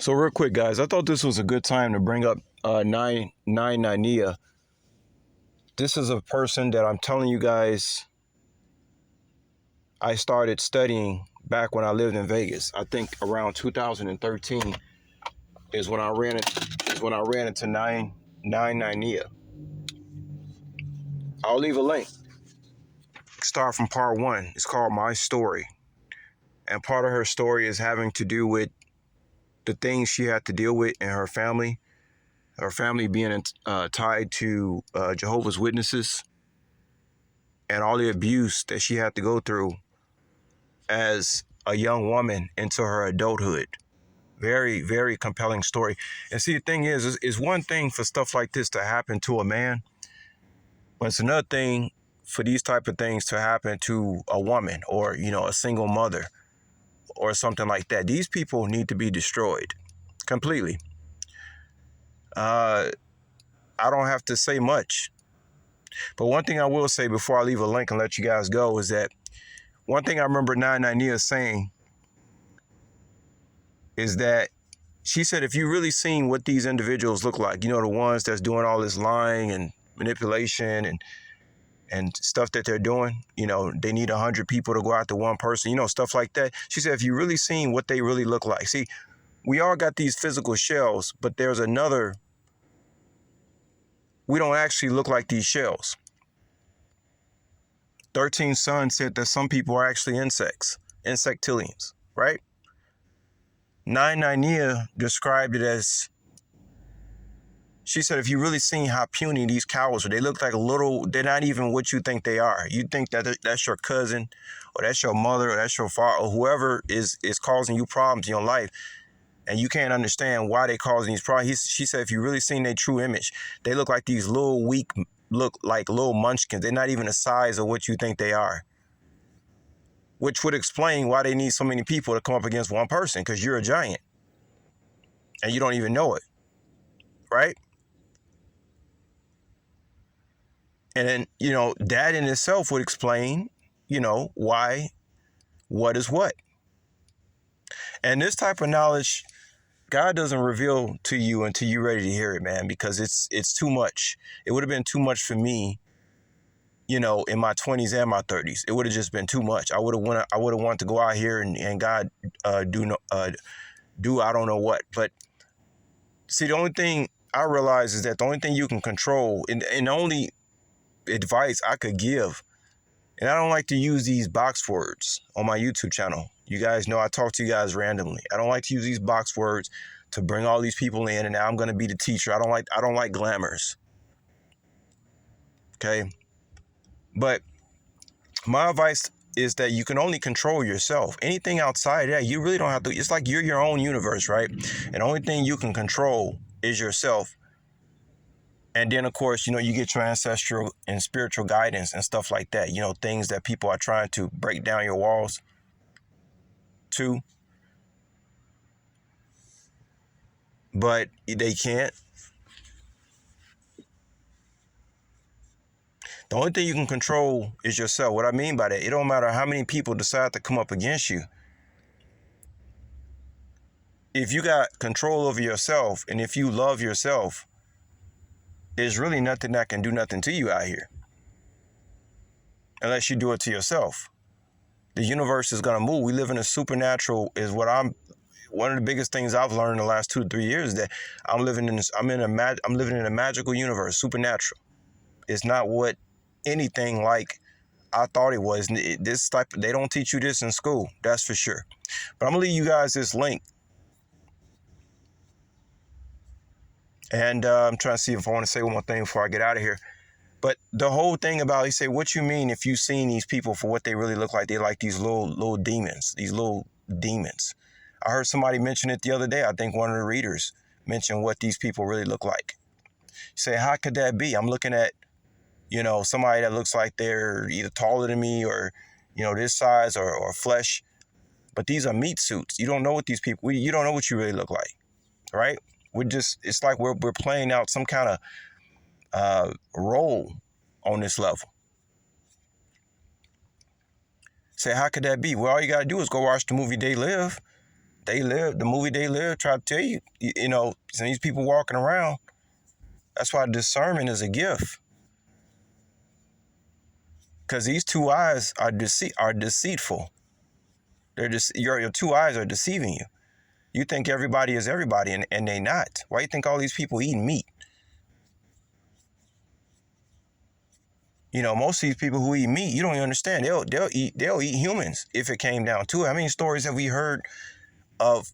So real quick, guys, I thought this was a good time to bring up Nania. This is a person that I'm telling you guys I started studying back when I lived in Vegas. I think around 2013 is when I ran into Nine Nania. I'll leave a link. Start from part one. It's called My Story, and part of her story is having to do with the things she had to deal with in her family. Her family being tied to Jehovah's Witnesses, and all the abuse that she had to go through as a young woman into her adulthood. Very, very compelling story. And see, the thing is one thing for stuff like this to happen to a man, but it's another thing for these type of things to happen to a woman or, a single mother or something like that. These people need to be destroyed completely. I don't have to say much. But one thing I will say before I leave a link and let you guys go is that one thing I remember Nania saying is that she said, if you really seen what these individuals look like, the ones that's doing all this lying and manipulation and stuff that they're doing, they need 100 people to go after one person, stuff like that. She said, if you really seen what they really look like, see, we all got these physical shells, but there's another, we don't actually look like these shells. 13 Sun said that some people are actually insects, insectillions, right? Nania described it as, she said, if you really seen how puny these cowards are, they look like they're not even what you think they are. You think that that's your cousin or that's your mother or that's your father or whoever is causing you problems in your life, and you can't understand why they're causing these problems. She said, if you really seen their true image, they look like these little weak, look like little munchkins. They're not even the size of what you think they are, which would explain why they need so many people to come up against one person, because you're a giant and you don't even know it, right? And then, that in itself would explain, why, what is what. And this type of knowledge, God doesn't reveal to you until you're ready to hear it, man, because it's too much. It would have been too much for me, in my 20s and my 30s. It would have just been too much. I would have wanted to go out here and God do I don't know what. But see, the only thing I realize is that the only thing you can control, and the only advice I could give, and I don't like to use these box words on my YouTube channel. You guys know I talk to you guys randomly. I don't like to use these box words to bring all these people in, and now I'm going to be the teacher. I don't like glamours. Okay? But my advice is that you can only control yourself. Anything outside of that, you really don't have to. It's like you're your own universe, right? And the only thing you can control is yourself. And then, of course, you get your ancestral and spiritual guidance and stuff like that. Things that people are trying to break down your walls to, but they can't. The only thing you can control is yourself. What I mean by that, it don't matter how many people decide to come up against you. If you got control over yourself and if you love yourself, there's really nothing that can do nothing to you out here. Unless you do it to yourself. The universe is going to move. We live in a supernatural, one of the biggest things I've learned in the last 2 to 3 years is that I'm living in a magical universe, supernatural. It's not what anything like I thought it was. They don't teach you this in school, that's for sure. But I'm gonna leave you guys this link, and I'm trying to see if I want to say one more thing before I get out of here. But the whole thing about, he said, what you mean if you've seen these people for what they really look like? They're like these little demons, I heard somebody mention it the other day. I think one of the readers mentioned what these people really look like. You say, how could that be? I'm looking at, somebody that looks like they're either taller than me or, this size or flesh. But these are meat suits. You don't know what these people, you don't know what you really look like, right? It's like we're playing out some kind of role on this level. Say, how could that be? Well, all you got to do is go watch the movie They Live. They Live, the movie They Live, try to tell you, you know, these people walking around. That's why discernment is a gift. Because these two eyes are deceitful. They're just your two eyes are deceiving you. You think everybody is everybody, and they not. Why you think all these people eating meat? You know, most of these people who eat meat, you don't even understand. They'll eat humans if it came down to it. How many stories have we heard of,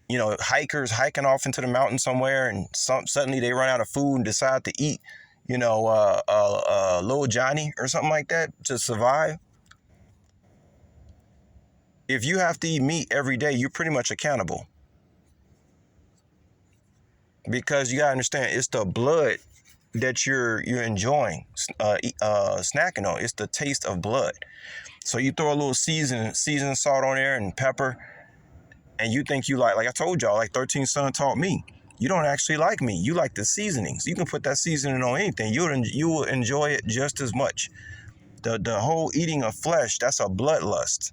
you know, hikers hiking off into the mountain somewhere, and suddenly they run out of food and decide to eat, you know, little Johnny or something like that to survive? If you have to eat meat every day, you're pretty much accountable, because you gotta understand it's the blood that you're enjoying, snacking on. It's the taste of blood. So you throw a little season salt on there and pepper, and you think you like I told y'all, like 13 Son taught me. You don't actually like meat. You like the seasonings. You can put that seasoning on anything. You will enjoy it just as much. The whole eating of flesh, that's a bloodlust.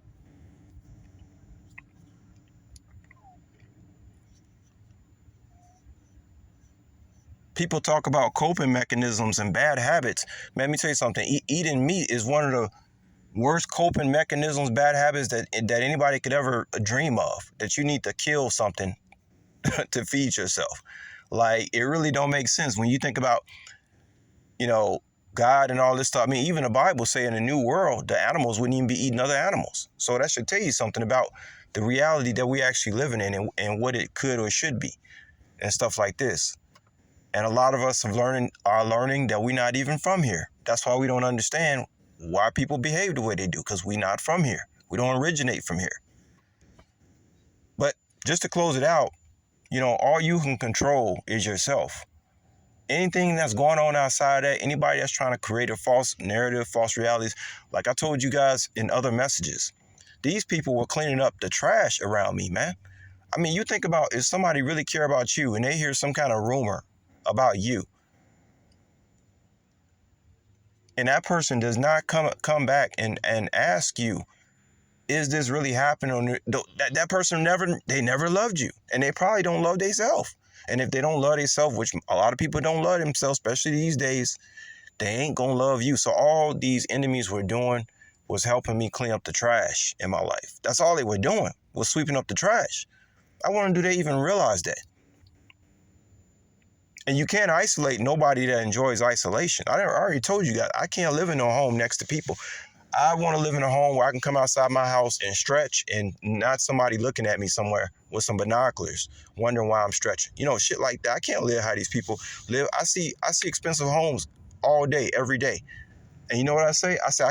People talk about coping mechanisms and bad habits. Man, let me tell you something. Eating meat is one of the worst coping mechanisms, bad habits that anybody could ever dream of. That you need to kill something to feed yourself. Like, it really don't make sense when you think about, you know, God and all this stuff. I mean, even the Bible say in the new world, the animals wouldn't even be eating other animals. So that should tell you something about the reality that we actually living in, and what it could or should be and stuff like this. And a lot of us are learning that we're not even from here. That's why we don't understand why people behave the way they do, because we're not from here. We don't originate from here. But just to close it out, you know, all you can control is yourself. Anything that's going on outside that, anybody that's trying to create a false narrative, false realities, like I told you guys in other messages, these people were cleaning up the trash around me, man. I mean, you think about, if somebody really care about you and they hear some kind of rumor about you, and that person does not come back and ask you, is this really happening? That person never loved you, and they probably don't love themselves. And if they don't love themselves, which a lot of people don't love themselves, especially these days, they ain't gonna love you. So all these enemies were doing was helping me clean up the trash in my life. That's all they were doing, was sweeping up the trash. I wonder, do they even realize that? And you can't isolate nobody that enjoys isolation. I already told you guys, I can't live in no home next to people. I want to live in a home where I can come outside my house and stretch, and not somebody looking at me somewhere with some binoculars, wondering why I'm stretching. You know, shit like that. I can't live how these people live. I see expensive homes all day, every day. And you know what I say? I say,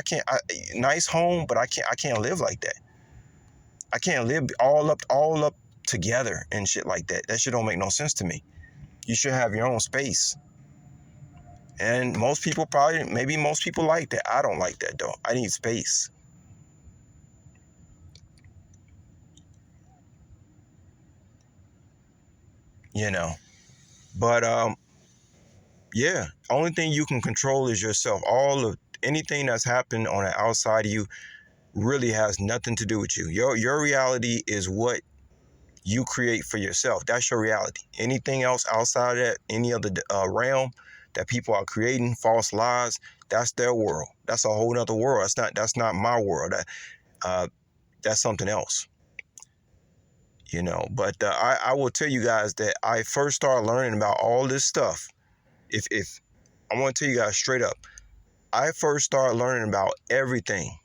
nice home, but I can't live like that. I can't live all up together and shit like that. That shit don't make no sense to me. You should have your own space. And maybe most people like that. I don't like that though. I need space. You know. But yeah, only thing you can control is yourself. Anything that's happened on the outside of you really has nothing to do with you. Your reality is what you create for yourself. That's your reality. Anything else outside of that, any other realm that people are creating, false lies, that's their world. That's a whole other world. That's not my world. That's something else. You know, but I will tell you guys that I first started learning about all this stuff. If I want to tell you guys straight up, I first started learning about everything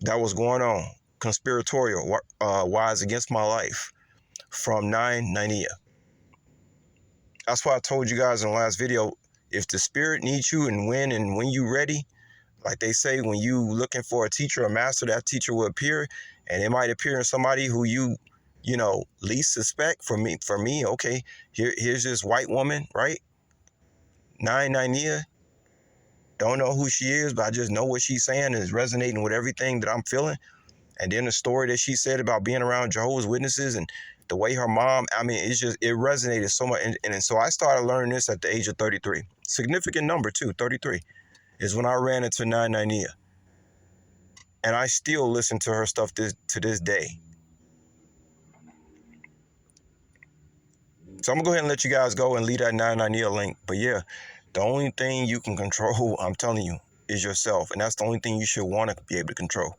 that was going on, conspiratorial wise, against my life, from Nania. That's why I told you guys in the last video, if the spirit needs you and when you ready, like they say, when you looking for a teacher or master, that teacher will appear, and it might appear in somebody who you know, least suspect. For me, okay, here's this white woman, right? Nania. Don't know who she is, but I just know what she's saying is resonating with everything that I'm feeling. And then the story that she said about being around Jehovah's Witnesses, and the way her mom, I mean, it resonated so much. And so I started learning this at the age of 33. Significant number too, 33, is when I ran into Nania. And I still listen to her stuff to this day. So I'm gonna go ahead and let you guys go and leave that Nania link. But yeah, the only thing you can control, I'm telling you, is yourself, and that's the only thing you should want to be able to control.